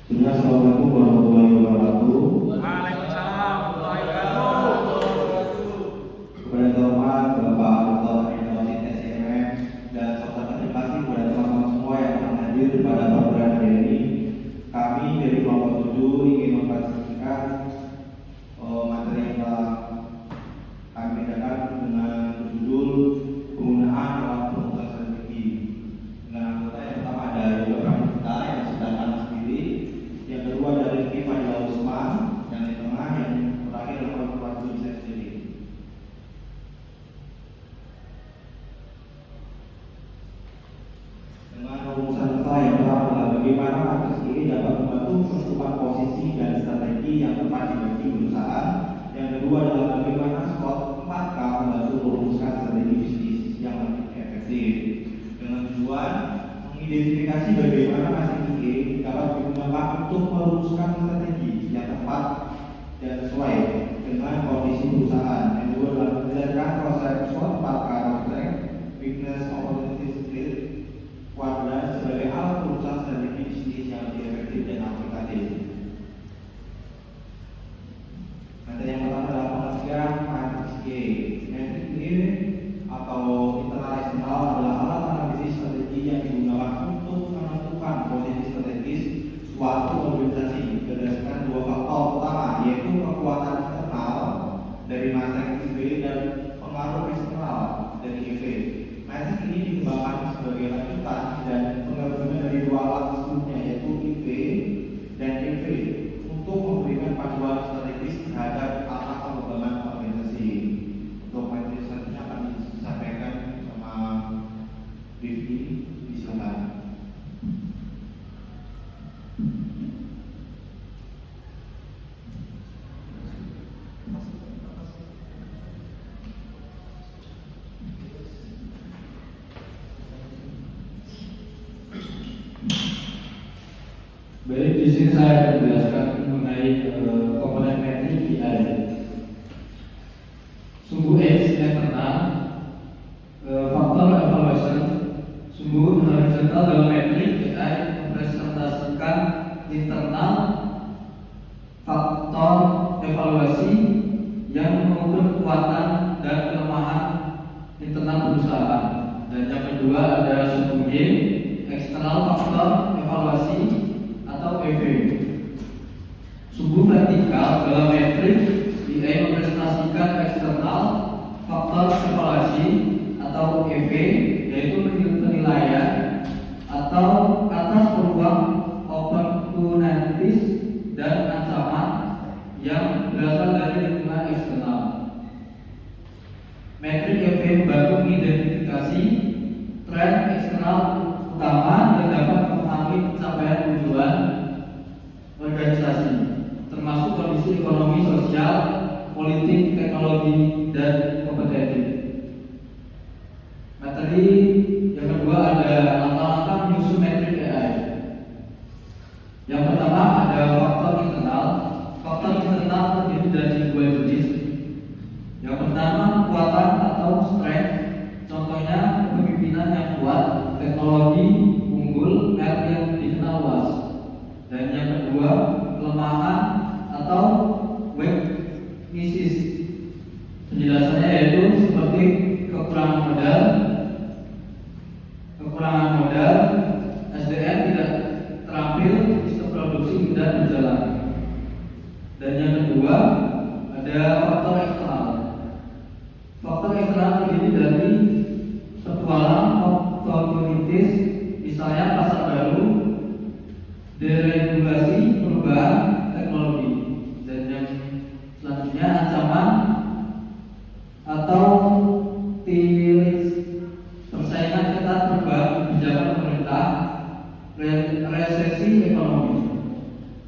Assalamualaikum warahmatullahi wabarakatuh. Waalaikumsalam warahmatullahi wabarakatuh. Kepada Tuhan, Bapak Dr. Inosin SCMM dan serta terima kasih kepada teman-teman semua yang telah hadir pada program hari ini. Kami dari kelompok 7 ingin mempresentasikan materi yang telah kami bedakan dengan berjudul penggunaan alat perumus strategi. Dengan anggota yang pertama ada Yoga kita yang sedang kanan sendiri, yang kedua dari Rifki Fadila Usman, yang di tengah, yang terakhir adalah Bapak saya sendiri. Dengan rumusan saya yang pertama adalah bagaimana matriks ini dapat membantu menentukan posisi dan strategi yang tepat bagi perusahaan. Yang kedua adalah bagaimana SWOT 4K membantu merumuskan strategi bisnis yang lebih efektif. Dengan tujuan mengidentifikasi bagaimana matriks ini dapat digunakan untuk merumuskan strategi yang tepat dan sesuai dengan kondisi perusahaan. Yang kedua adalah menjelaskan proses SWOT 4K Strength, Weakness, Opportunity, Skill, Kuadran sebagai alat perusahaan strategi bisnis yang lebih efektif dan aplikatif. Materi yang pertama adalah pengertian matriks G. Matriks G atau internal eksternal adalah alat analisis strategi yang digunakan untuk menentukan posisi strategis suatu organisasi berdasarkan dua faktor utama, yaitu kekuatan internal dari matriks B dan pengaruh eksternal dari EV. Matriks ini dikembangkan sebagai lanjutan dan penggabungan dari dua alat sebelumnya, yaitu IV dan EV, untuk memberikan panduan strategis terhadap arah pengembangan organisasi. Untuk materi selanjutnya akan disampaikan sama Rifki, silakan. Baik, di sini saya akan menjelaskan mengenai komponen metrik BI. Sumbu X internal, faktor evaluation. Sumbu horizontal dalam metrik BI mempresentasikan internal faktor evaluasi yang mengukur kekuatan dan kelemahan internal perusahaan. Dan yang kedua ada sumbu Y, eksternal faktor evaluasi atau EV. Sumbu vertikal dalam metrik BI mempresentasikan eksternal faktor evaluasi atau EV, yaitu penilaian atau atas peluang, opportunities dan ancaman yang berasal dari lingkungan eksternal. Metrik EV membantu mengidentifikasi tren eksternal utama yang dapat mempengaruhi pencapaian tujuan organisasi, termasuk kondisi ekonomi, sosial, politik, teknologi, dan kompetitif. Materi yang kedua ada langkah-langkah menyusun metrik AI. Yang pertama ada faktor internal. Faktor internal terdiri dari dua jenis. Yang pertama kekuatan atau strength, contohnya kepemimpinan yang kuat, teknologi unggul, R yang dikenal luas. Dan yang kedua kelemahan atau weaknesses. Penjelasannya yaitu seperti kekurangan modal, SDM tidak terampil, sistem produksi mudah berjalan. Dan yang kedua ada faktor eksternal. Faktor eksternal terdiri dari petualang, opportunities, misalnya pasar baru, deregulasi, perubahan teknologi. Dan yang selanjutnya ancaman atau risks, persaingan ketat, perubahan kebijakan pemerintah, resesi ekonomi.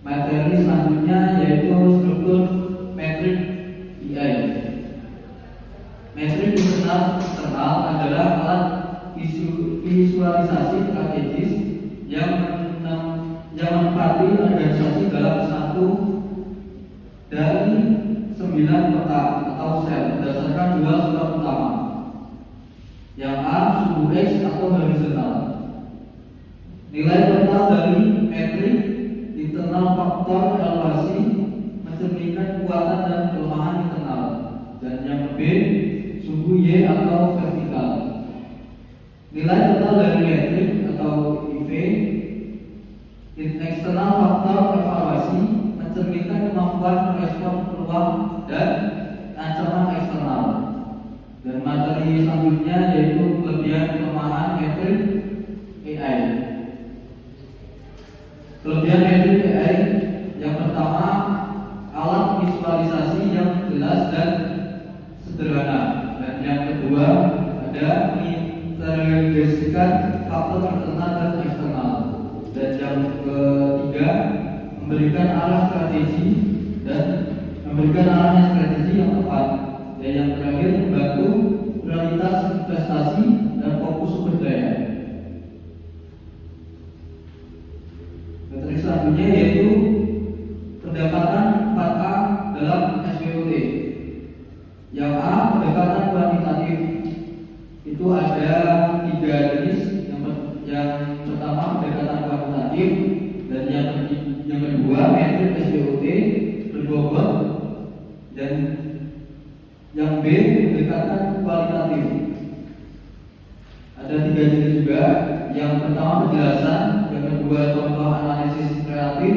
Materi selanjutnya yaitu struktur metrik BI. Metrik internal adalah alat visualisasi strategis yang menempati organisasi dalam satu dari 9 kotak atau sel berdasarkan dua sumber utama. Yang A, sumbu X atau horizontal. Nilai total dari metrik internal faktor evaluasi mencerminkan kekuatan dan kelemahan internal. Dan yang B, suhu Y atau vertikal. Nilai total dari metrik atau IV. Eksternal faktor evaluasi mencerminkan kemampuan merespon peluang dan ancaman eksternal. Dan materi selanjutnya yaitu kelebihan kelemahan metrik AI. Kelebihan metrik AI yang pertama, alat visualisasi yang jelas dan sederhana. Dan yang kedua, ada mengintegrasikan faktor internal dan eksternal. Dan yang ketiga, memberikan arah strategi dan memberikan arahnya strategi yang tepat. Dan yang terakhir, membantu prioritas investasi dan fokus sumber daya. Materi selanjutnya yaitu pendekatan 4A dalam SWOT. Yang A, pendekatan kuantitatif. Itu ada 3 jenis. Yang pertama pendekatan kuantitatif, dan yang kedua metrik SWOT berbobot, dan yang B pendekatan kualitatif. Ada 3 jenis juga. Yang pertama penjelasan, yang kedua contoh analisis kreatif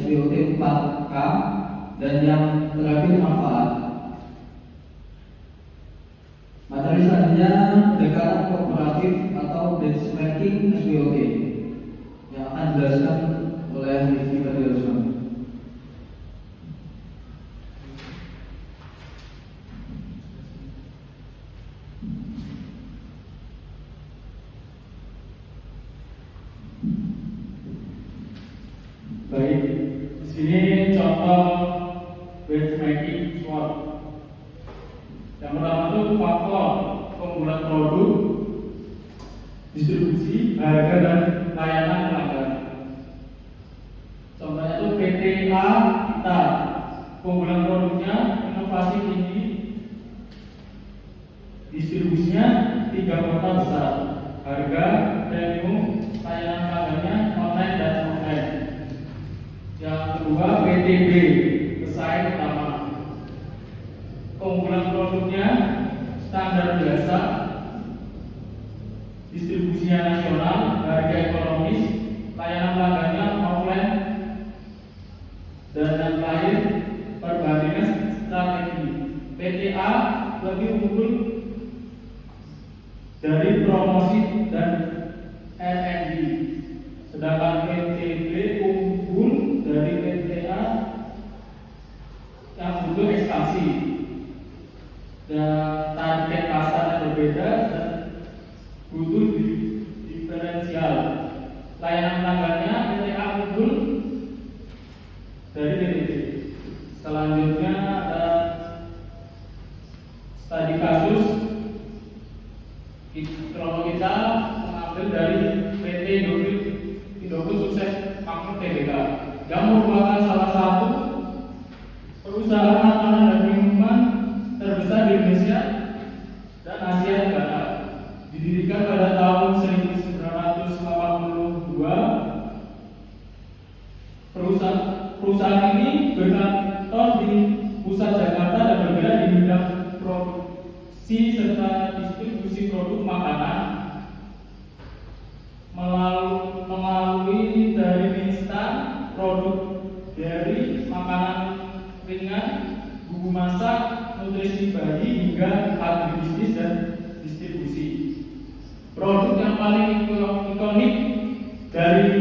SWOT 4K, dan yang terakhir manfaat. Materi selanjutnya pendekatan kooperatif atau benchmarking SWOT yang akan dijelaskan oleh Rifki Fadilson. Baik, di sini contoh benchmarking SWOT. Yang pertama itu faktor keunggulan produk, distribusi, harga dan layanan pelanggan. Contohnya itu PTA kita, keunggulan produknya inovasi tinggi, distribusinya 3 kota besar, harga premium, layanan pelanggannya online dan offline. Yang kedua PTB, pesaing utama, keunggulan produknya standar biasa, distribusinya nasional, harga ekonomis, layanan pelanggannya offline, dan yang terakhir perbandingan strategi. PTA lebih unggul dari promosi dan R&D, sedangkan PTB unggul dari PTA yang butuh ekspansi dan target pasar yang berbeda dan butuh diferensial. Layanan pelanggannya PTA unggul dari PTB. Selanjutnya ada studi kasus. Kalau kita mengambil dari PT Indofood Sukses Makmur Tbk yang merupakan salah satu perusahaan makanan dan minuman terbesar di Indonesia dan Asia Tenggara. Didirikan pada tahun 1982. Perusahaan ini berkantor di pusat Jakarta dan bergerak di bidang produksi serta distribusi produk makanan melalui dari mie instan, produk dari makanan ringan, bumbu masak, nutrisi bayi hingga agribisnis dan distribusi. Produk yang paling ikonik dari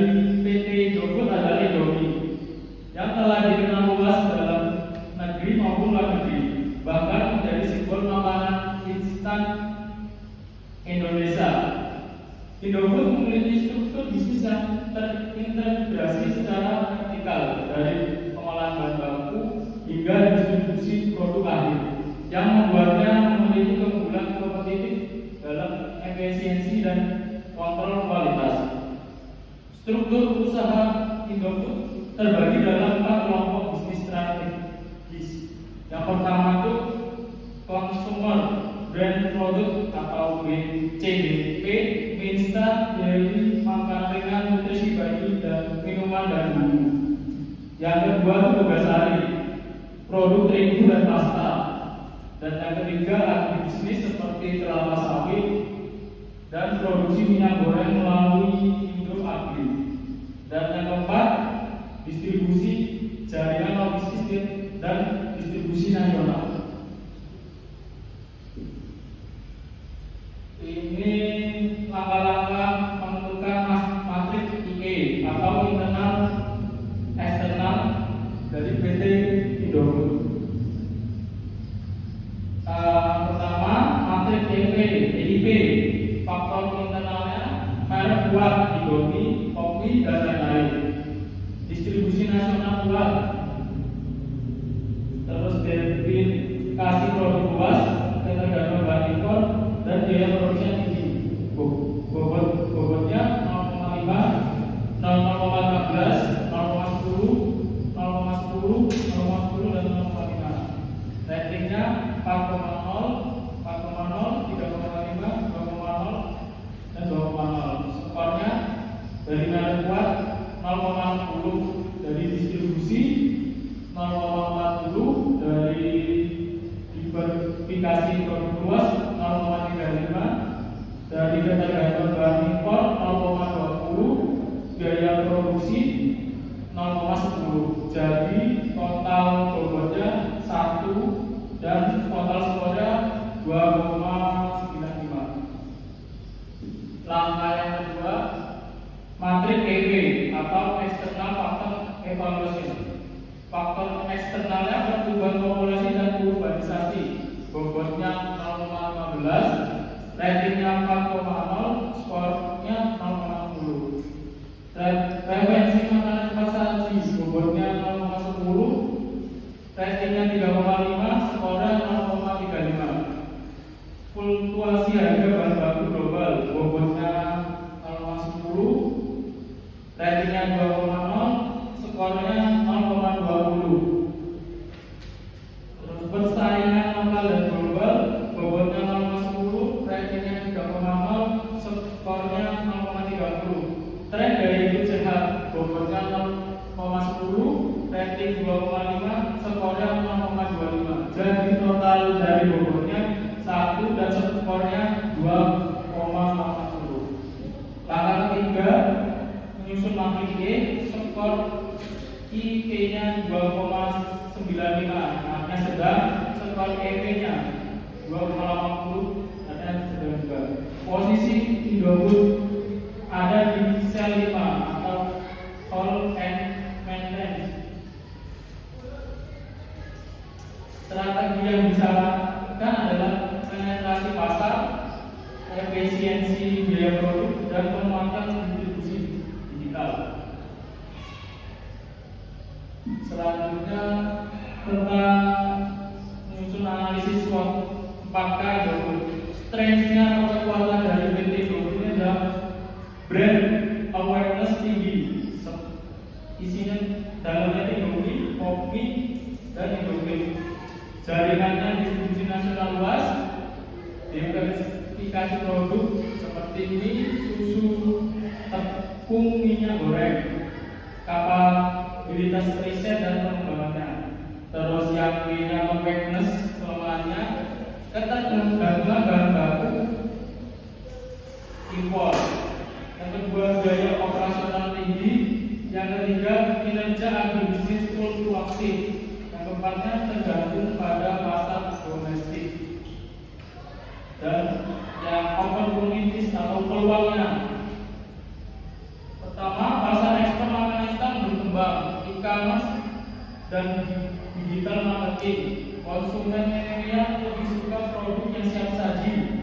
PT Indofood adalah Indomie yang telah dikenal luas dalam negeri maupun luar negeri, bahkan menjadi simbol makanan instan Indonesia. Indofood memiliki struktur bisnis yang terintegrasi secara vertikal dari pengolahan bahan baku hingga distribusi produk akhir, yang membuatnya memiliki keunggulan kompetitif dalam efisiensi dan kontrol kualitas. Struktur usaha Indofood terbagi dalam 4 kelompok bisnis strategis. Yang pertama itu consumer brand product atau CBP, mie instan, dairy, makanan ringan, nutrisi bayi dan minuman dan bumbu. Yang kedua itu Bogasari, produk terigu dan pasta. Dan yang ketiga agribisnis seperti kelapa sawit dan produksi minyak goreng melalui Indo Agri. Dan yang keempat, distribusi jaringan logistik dan distribusi nasional. Ini langkah-langkah menentukan matrik IE atau internal eksternal dari PT Indofood. Pertama, matrik EIP, faktor internalnya merek buat Indomie, kopi, dan lain-lain. Distribusi nasional buat, terus verifikasi produk luas, ketergantungan bahan impor, dan biaya produksi yang tinggi. Bobotnya 0,5, 0,15, 0,10, 0,10, 0,10, dan 0,5. Ratingnya 4,0, 4,0, 3,5, 2,0, dan 2,0. Skornya dari merek kuat 0,10 dari distribusi, 0,40 dari diversifikasi produk luas, 0,35 dari ketergantungan bahan impor, 0,20 biaya produksi, 0,10. Jadi total bobotnya 1 dan total skornya 2,95. Langkah yang kedua, matrik EV atau external factor evaluation. Faktor eksternalnya pertumbuhan populasi dan urbanisasi. Bobotnya 0,15, ratingnya 4,0, skornya 0,60. Referensi makanan cepat saji, bobotnya 0,10, ratingnya 3,5, skornya 0,35. Fluktuasi harga bahan baku global, bobotnya 0,10, ratingnya 2,0, skornya 0,20. Terus persaingan lokal dan global, bobotnya 0,10, ratingnya 3,0, skornya 0,30. Tren gaya hidup sehat, bobotnya 0,10, rating 2,5, skornya 0,25. Jadi total dari bobotnya 1 dan skornya 2,80. Langkah ketiga, menyusun matrik E, skor IE-nya 2,95, artinya sedang. Skor EV-nya 2,80, artinya sedang juga. Posisi Indofood ada di sel 5 atau hold and maintenance. Strategi yang bisa lakukan adalah penetrasi pasar, efisiensi biaya produk, dan penguatan distribusi digital. Selanjutnya tentang menyusun analisis SWOT 4K Indofood. Strength-nya atau kekuatan dari PT Indofood ini adalah brand awareness tinggi. Isinya dalamnya Indomie, kopi, dan Indomie. Jaringannya distribusi nasional luas, diversifikasi produk seperti ini, susu, tepung, minyak goreng, kapabilitas riset dan pengembangannya. Terus yang B-nya awareness, kelemahannya ketergantungan bahan baku impor. Yang kedua, biaya operasional tinggi. Yang ketiga, kinerja agribisnis fluktuatif. Yang keempatnya, tergantung pada pasar domestik. Dan yang opportunities atau peluangnya. Pertama, pasar ekspor makanan instan berkembang, e-commerce dan digital marketing. Konsumen milenial lebih suka produk yang siap saji.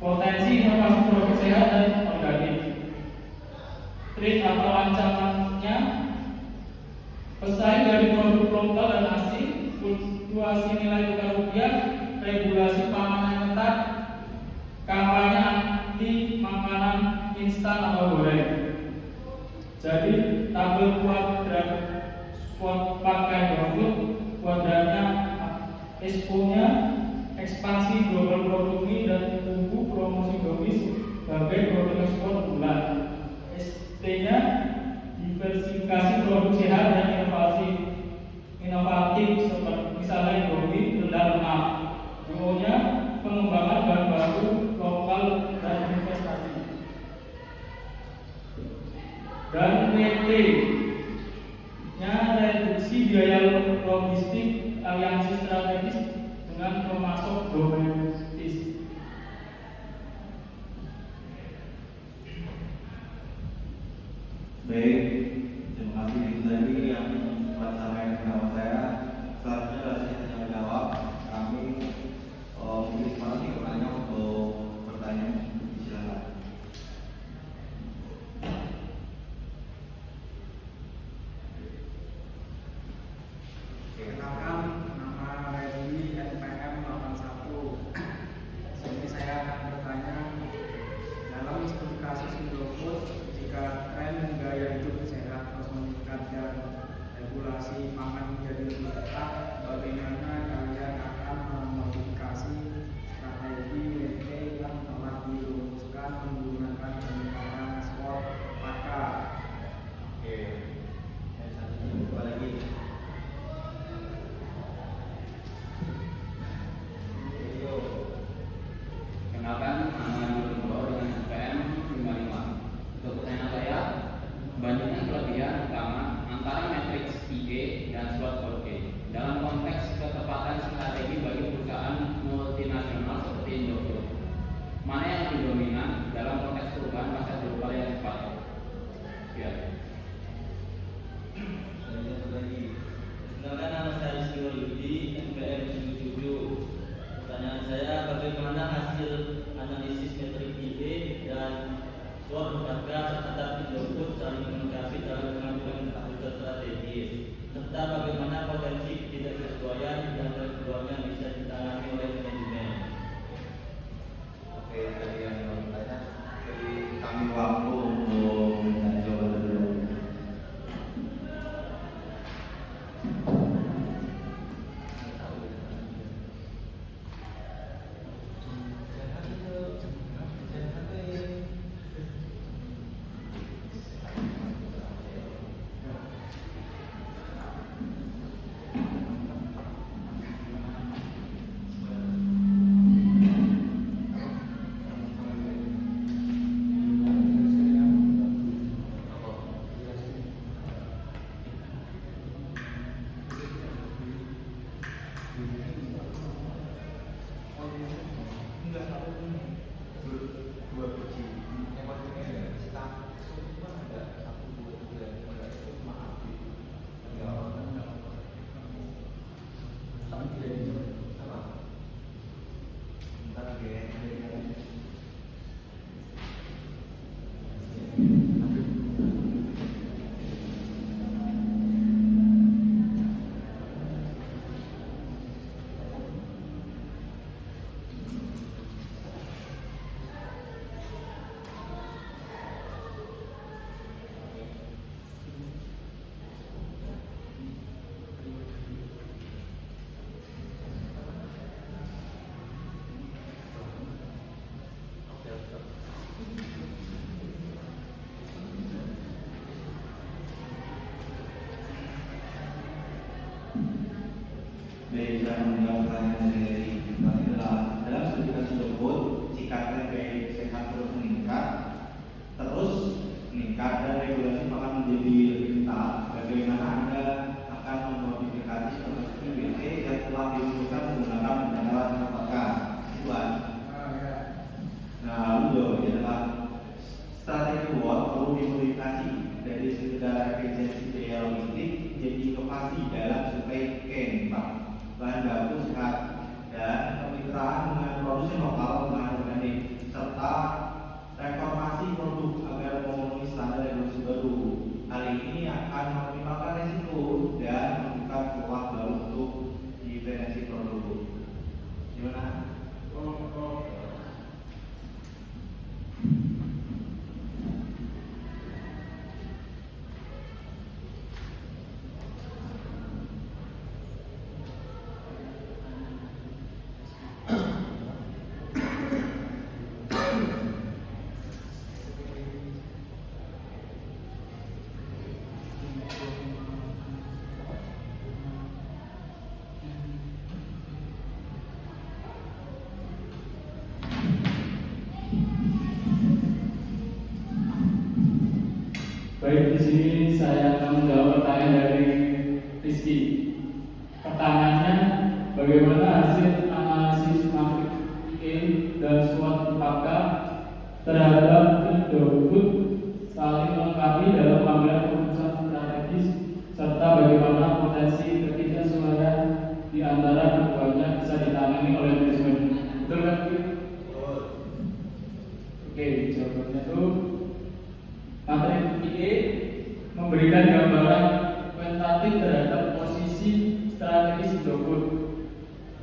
Potensi inovasi produk sehat dan organik. Trik atau ancamannya, pesaing dari produk lokal dan asing, fluktuasi nilai tukar rupiah, regulasi pangan yang ketat, kampanye anti makanan instan atau goreng. Jadi tabel kuadrat SWOT pakai Indofood, kuadratnya expo-nya ekspansi global produk mie dan tumbuh promosi Indomie sebagai produk ekspor bulan. ST-nya diversifikasi produk sehat dan inovatif seperti misalnya Indomie rendah lemak. Dua-nya pengembangan bahan baku lokal dan investasi. Dan PT-nya reduksi biaya logistik, aliansi strategis dengan pemasok domestik. Baik, terima kasih itu tadi yang telah disampaikan kepada saya. Selanjutnya adalah sesi tanya jawab. Kami mungkin semangat kepadanya untuk bertanya. Silakan. Kenalkan, nama Reddy NPM 81. Jadi saya akan bertanya, dalam studi kasus Indofood, jika tren gaya hidup sehat terus meningkat dan regulasi pangan menjadi lebih ketat, bagaimana kalian akan memodifikasi strategi WT yang telah dirumuskan menggunakan peningkatan ekspor pakar? Oke, saya satunya buka lagi. Kenalkan, nama Nurul dengan NPM 55. Untuk pertanyaan saya, bandingkan kelebihan utama antara matriks IG dan SWOT 4K dalam konteks ketepatan strategi bagi perusahaan multinasional seperti Indofood. Mana yang lebih dominan dalam konteks perubahan pasar global yang cepat? Ya. Satu lagi. Kenalkan, nama saya Rizky Wahyudi, NPM 77. Pertanyaan saya, bagaimana hasil analisis metrik IG dan SWOT harga terhadap Indofood saling komunikasi dalam mengambil keputusan strategis, serta bagaimana potensi ketidaksesuaian yang keduanya bisa ditangani oleh manajemen? Oke, tadi yang bertanya, beri kami waktu untuk menjawab jawaban dulu. Baik, saya menjawab pertanyaan dari tadi adalah dalam studi kasus tersebut, jika tren gaya hidup sehat terus meningkat dan regulasi pangan menjadi lebih ketat, bagaimana Anda akan memodifikasi strategi BT yang telah dirumuskan menggunakan pendekatan apakah? Tuan. Nah, lalu adalah strategi WOT perlu dimodifikasi dari sekedar efisiensi biaya logistik menjadi inovasi dalam supply chain, Pak. Bahan baku sehat dan kemitraan dengan produsen lokal bahan organik serta reformasi produk agar memenuhi standar regulasi baru. Hal ini akan meminimalkan risiko dan membuka peluang baru untuk diferensiasi produk. Gimana? Rizky. Pertanyaannya, bagaimana hasil analisis matrik E dan SWOT 4K terhadap Indofood saling melengkapi dalam pengambilan keputusan strategis serta bagaimana potensi ketidaksesuaian di antara keduanya bisa ditangani oleh manajemen? Betul kan? Oke, jawabannya itu matrik IE memberikan gambaran kuantitatif terhadap posisi strategis Indofood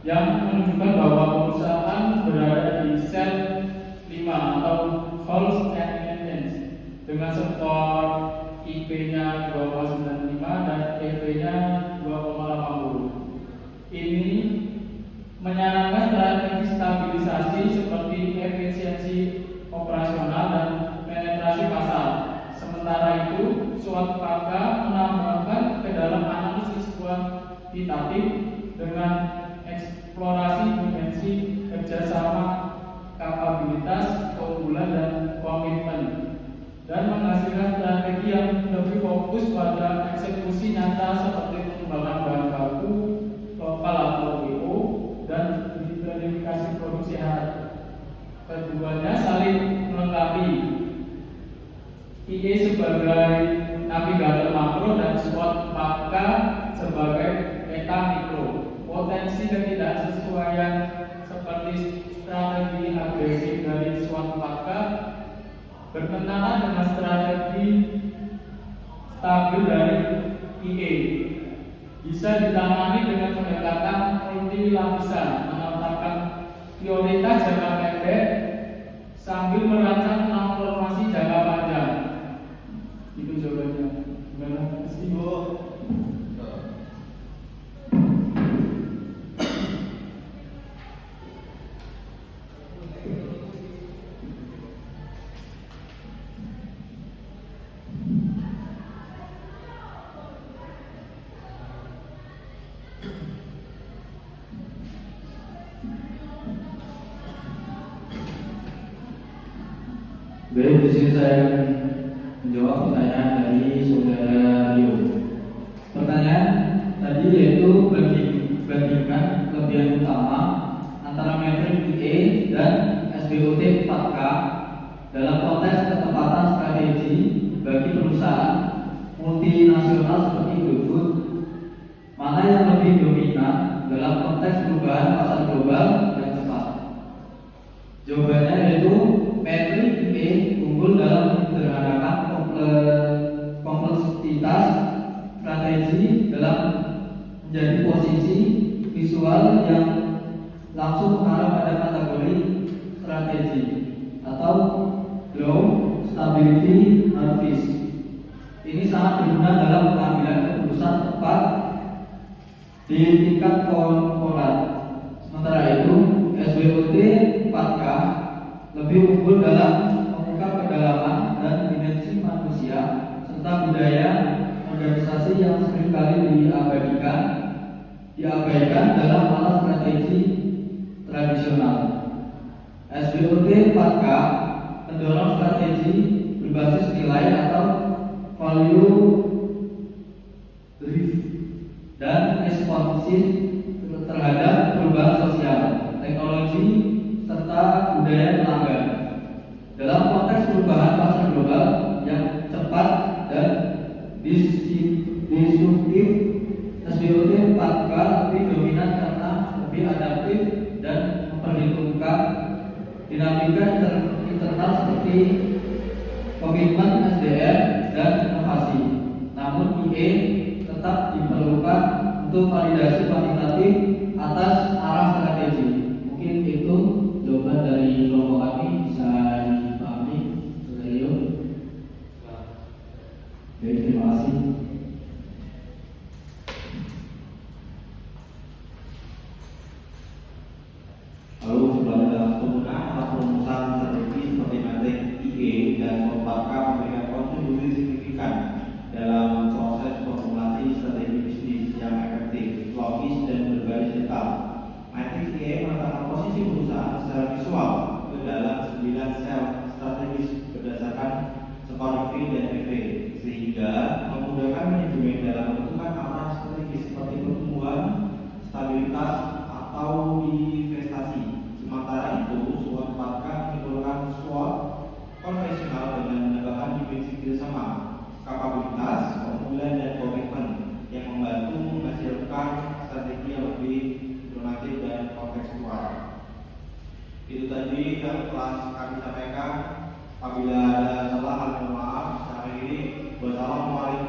yang menunjukkan bahwa perusahaan berada di sel 5 atau false evidence dengan skor IP-nya 2,95 dan EV-nya 2,80. Ini menyarankan strategi stabilisasi seperti efisiensi operasional dan penetrasi pasar. Sementara itu, SWOT 4K menambahkan ke dalam analisis kuantitatif dengan eksplorasi dimensi kerjasama, kapabilitas, keunggulan, dan komitmen, dan menghasilkan strategi yang lebih fokus pada eksekusi nyata seperti pengembangan bahan baku lokal atau WO dan verifikasi produk sehat. Keduanya saling melengkapi. IE sebagai navigator makro dan SWOT 4K sebagai peta mikro. Potensi ketidaksesuaian seperti strategi agresif dari SWOT 4K bertentangan dengan strategi stabil dari IE. Bisa ditangani dengan pendekatan multi lapisan, menetapkan prioritas jangka pendek sambil merancang transformasi jangka panjang. Itu jawabannya. Gimana? Ibu. Baik, di sini saya akan menjawab pertanyaan dari saudara Rio. Pertanyaan tadi yaitu bandingkan kelebihan utama antara metrik IE dan SBOT 4K dalam konteks ketepatan strategi bagi perusahaan multinasional seperti Indofood. Mana yang lebih dominan dalam konteks perubahan pasar global yang cepat? Jawabannya yaitu metrik IE unggul dalam menyederhanakan kompleksitas strategi dalam menjadi posisi visual yang langsung mengarah pada kategori strategi atau Grow Stability Harvest. Ini sangat berguna dalam pengambilan keputusan tepat di tingkat korporat. Sementara itu, SBOT 4K lebih unggul dalam mengungkap kedalaman dan dimensi manusia serta budaya organisasi yang seringkali diabaikan dalam alat strategi tradisional. SBOT 4K mendorong strategi berbasis nilai atau value driven dan responsif terhadap perubahan sosial, teknologi, serta budaya pelanggan. Dalam konteks perubahan pasar global yang cepat dan disruptif, SBOT 4K lebih dominan karena lebih adaptif dan memperhitungkan dinamika internal seperti komitmen SDM dan inovasi. Namun IE tetap diperlukan untuk validasi kuantitatif atas arah strategi. Mungkin itu jawaban dari kelompok kami, bisa dipahami, Rio. Baik, terima kasih. Lalu sebenarnya dalam penggunaan alat perumusan strategi seperti metrik IE dan SWOT 4K memberikan kontribusi signifikan dalam proses formulasi strategi bisnis yang efektif, logis, dan berbasis data. Metrik IE menetapkan posisi perusahaan secara visual ke dalam 9 sel strategis berdasarkan skor V dan EV, sehingga memudahkan manajemen dalam menentukan arah strategis kerjasama, kapabilitas, keunggulan dan komitmen yang membantu menghasilkan strategi yang lebih inovatif dan kontekstual. Itu tadi yang telah kami sampaikan. Apabila ada salah, mohon maaf. Sampai ini, wassalamualaikum